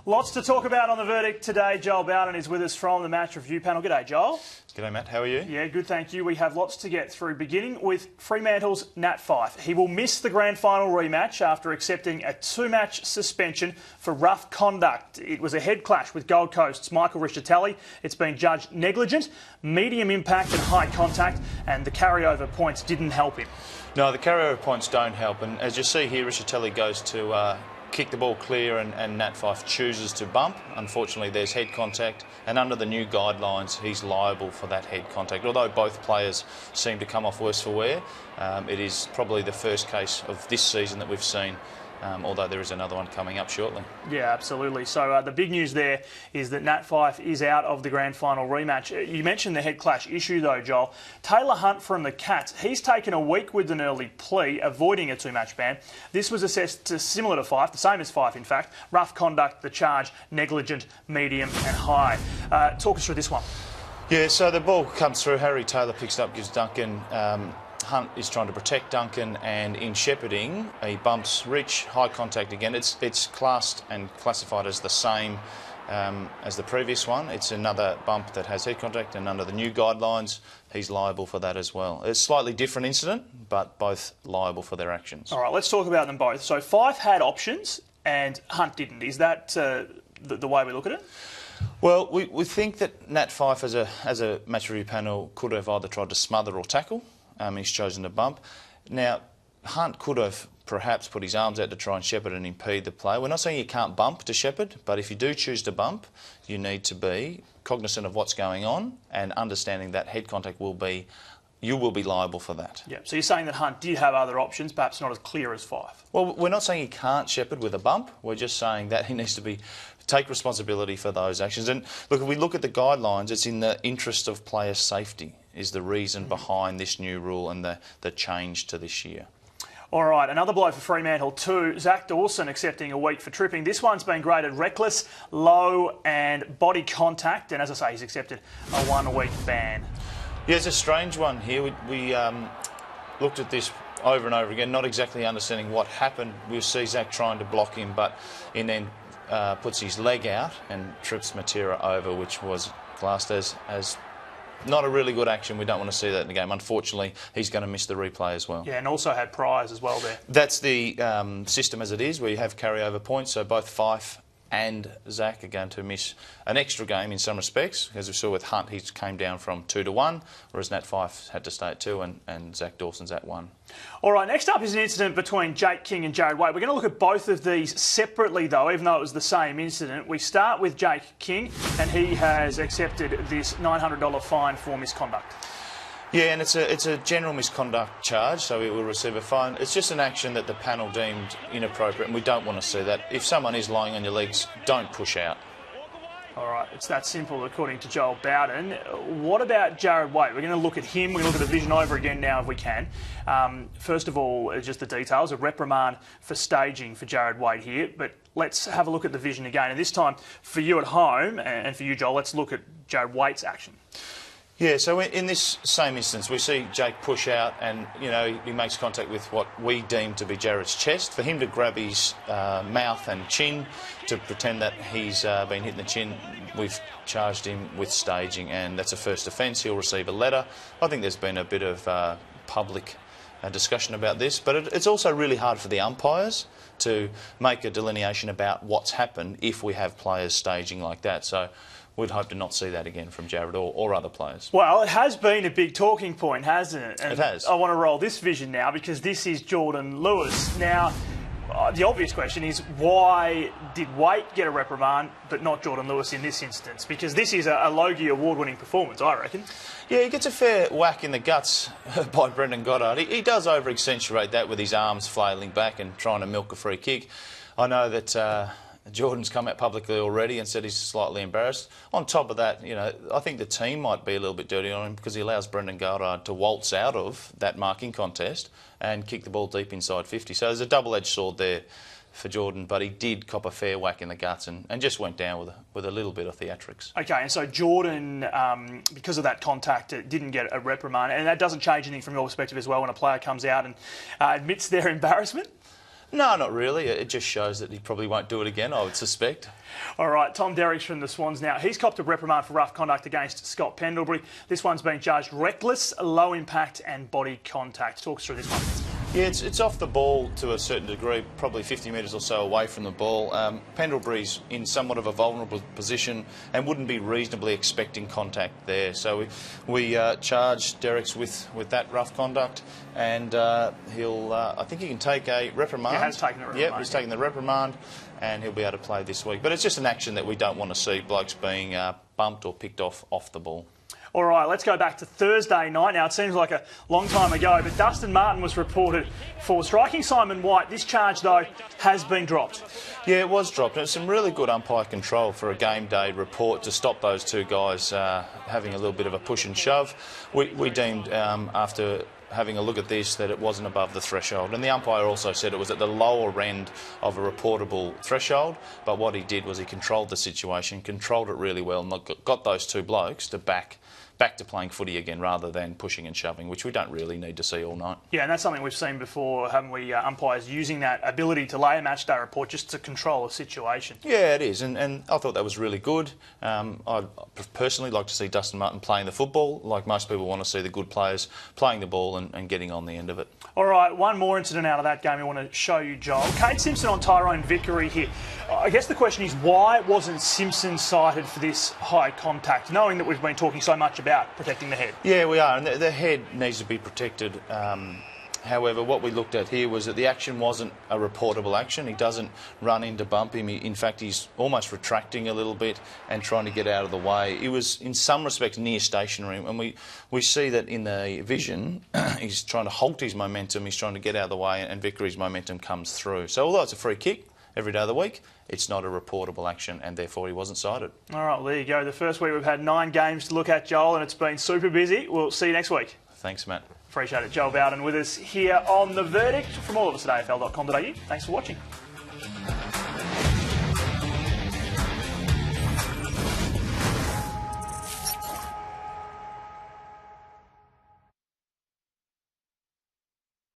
Lots to talk about on the verdict today. Joel Bowden is with us from the match review panel. G'day, Joel. G'day, Matt. How are you? Yeah, good, thank you. We have lots to get through, beginning with Fremantle's Nat Fyfe. He will miss the grand final rematch after accepting a two-match suspension for rough conduct. It was a head clash with Gold Coast's Michael Rischitelli. It's been judged negligent, medium impact and high contact, and the carryover points didn't help him. No, the carryover points don't help, and as you see here, Rischitelli goes to kick the ball clear and Nat Fyfe chooses to bump. Unfortunately, there's head contact, and under the new guidelines, he's liable for that head contact. Although both players seem to come off worse for wear, it is probably the first case of this season that we've seen, although there is another one coming up shortly. Yeah, absolutely. So the big news there is that Nat Fyfe is out of the grand final rematch. You mentioned the head clash issue though, Joel. Taylor Hunt from the Cats, he's taken a week with an early plea, avoiding a two-match ban. This was assessed similar to Fyfe, the same as Fyfe in fact. Rough conduct, the charge, negligent, medium and high. Talk us through this one. Yeah, so the ball comes through, Harry Taylor picks it up, gives Duncan. Hunt is trying to protect Duncan, and in shepherding, he bumps Rich, high contact again. It's classed and classified as the same as the previous one. It's another bump that has head contact, and under the new guidelines, he's liable for that as well. It's a slightly different incident, but both liable for their actions. All right, let's talk about them both. So Fyfe had options and Hunt didn't. Is that the way we look at it? Well, we think that Nat Fyfe as a match review panel could have either tried to smother or tackle. He's chosen to bump. Now, Hunt could have perhaps put his arms out to try and shepherd and impede the play. We're not saying you can't bump to shepherd, but if you do choose to bump, you need to be cognisant of what's going on and understanding that head contact you will be liable for that. Yeah. So you're saying that Hunt did have other options, perhaps not as clear as Fyfe? Well, we're not saying he can't shepherd with a bump. We're just saying that he needs to take responsibility for those actions. And look, if we look at the guidelines, it's in the interest of player safety is the reason behind this new rule and the change to this year. All right, another blow for Fremantle too. Zach Dawson accepting a week for tripping. This one's been graded reckless, low and body contact. And as I say, he's accepted a 1 week ban. Yeah, it's a strange one here. We looked at this over and over again, not exactly understanding what happened. We see Zach trying to block him, but he then puts his leg out and trips Matera over, which was classed as not a really good action. We don't want to see that in the game. Unfortunately, he's going to miss the replay as well. Yeah, and also had priors as well there. That's the system as it is, where you have carryover points, so both Fyfe and Zach are going to miss an extra game in some respects. As we saw with Hunt, he came down from 2 to 1, whereas Nat Fyfe had to stay at 2 and Zach Dawson's at 1. All right, next up is an incident between Jake King and Jarrad Waite. We're going to look at both of these separately though, even though it was the same incident. We start with Jake King, and he has accepted this $900 fine for misconduct. Yeah, and it's a general misconduct charge, so he will receive a fine. It's just an action that the panel deemed inappropriate, and we don't want to see that. If someone is lying on your legs, don't push out. All right, it's that simple, according to Joel Bowden. What about Jarrad Waite? We're going to look at him. We're going to look at the vision over again now if we can. First of all, just the details. A reprimand for staging for Jarrad Waite here, but let's have a look at the vision again. And this time, for you at home, and for you, Joel, let's look at Jarrad Waite's action. Yeah, so in this same instance, we see Jake push out and, he makes contact with what we deem to be Jarrad's chest. For him to grab his mouth and chin to pretend that he's been hit in the chin, we've charged him with staging, and that's a first offence. He'll receive a letter. I think there's been a bit of public discussion about this, but it's also really hard for the umpires to make a delineation about what's happened if we have players staging like that. So we'd hope to not see that again from Jarrad or other players. Well, it has been a big talking point, hasn't it? And it has. I want to roll this vision now because this is Jordan Lewis. Now, the obvious question is, why did Waite get a reprimand but not Jordan Lewis in this instance? Because this is a Logie award-winning performance, I reckon. Yeah, he gets a fair whack in the guts by Brendan Goddard. He does over-accentuate that with his arms flailing back and trying to milk a free kick. I know that Jordan's come out publicly already and said he's slightly embarrassed. On top of that, I think the team might be a little bit dirty on him because he allows Brendan Goddard to waltz out of that marking contest and kick the ball deep inside 50. So there's a double-edged sword there for Jordan, but he did cop a fair whack in the guts and just went down with a little bit of theatrics. Okay, and so Jordan, because of that contact, didn't get a reprimand, and that doesn't change anything from your perspective as well when a player comes out and admits their embarrassment? No, not really. It just shows that he probably won't do it again, I would suspect. All right, Tom Derricks from the Swans now. He's copped a reprimand for rough conduct against Scott Pendlebury. This one's been judged reckless, low impact and body contact. Talk us through this one. Yeah, it's off the ball to a certain degree, probably 50 metres or so away from the ball. Pendlebury's in somewhat of a vulnerable position and wouldn't be reasonably expecting contact there. So we charge Derricks with that rough conduct, and he'll. I think he can take a reprimand. He has taken a reprimand. Yep, he's taken the reprimand, and he'll be able to play this week. But it's just an action that we don't want to see blokes being bumped or picked off the ball. All right, let's go back to Thursday night. Now, it seems like a long time ago, but Dustin Martin was reported for striking Simon White. This charge, though, has been dropped. Yeah, it was dropped. And it's some really good umpire control for a game day report to stop those two guys having a little bit of a push and shove. We deemed, after having a look at this, that it wasn't above the threshold. And the umpire also said it was at the lower end of a reportable threshold. But what he did was he controlled the situation, controlled it really well, and got those two blokes to back to playing footy again rather than pushing and shoving, which we don't really need to see all night. Yeah, and that's something we've seen before, haven't we? Umpires using that ability to lay a match day report just to control a situation. Yeah, it is, and I thought that was really good. I'd personally like to see Dustin Martin playing the football. Like most people want to see the good players playing the ball and getting on the end of it. All right, one more incident out of that game I want to show you, Joel. Kade Simpson on Tyrone Vickery here. I guess the question is, why wasn't Simpson cited for this high contact, knowing that we've been talking so much about protecting the head? Yeah, we are, and the head needs to be protected. However, what we looked at here was that the action wasn't a reportable action. He doesn't run in to bump him. In fact, he's almost retracting a little bit and trying to get out of the way. He was, in some respects, near stationary, and we see that in the vision, he's trying to halt his momentum, he's trying to get out of the way, and Vickery's momentum comes through. So although it's a free kick every day of the week, it's not a reportable action, and therefore he wasn't cited. All right, well, there you go. The first week we've had 9 games to look at, Joel, and it's been super busy. We'll see you next week. Thanks, Matt. Appreciate it. Joel Bowden with us here on The Verdict. From all of us at AFL.com.au. Thanks for watching.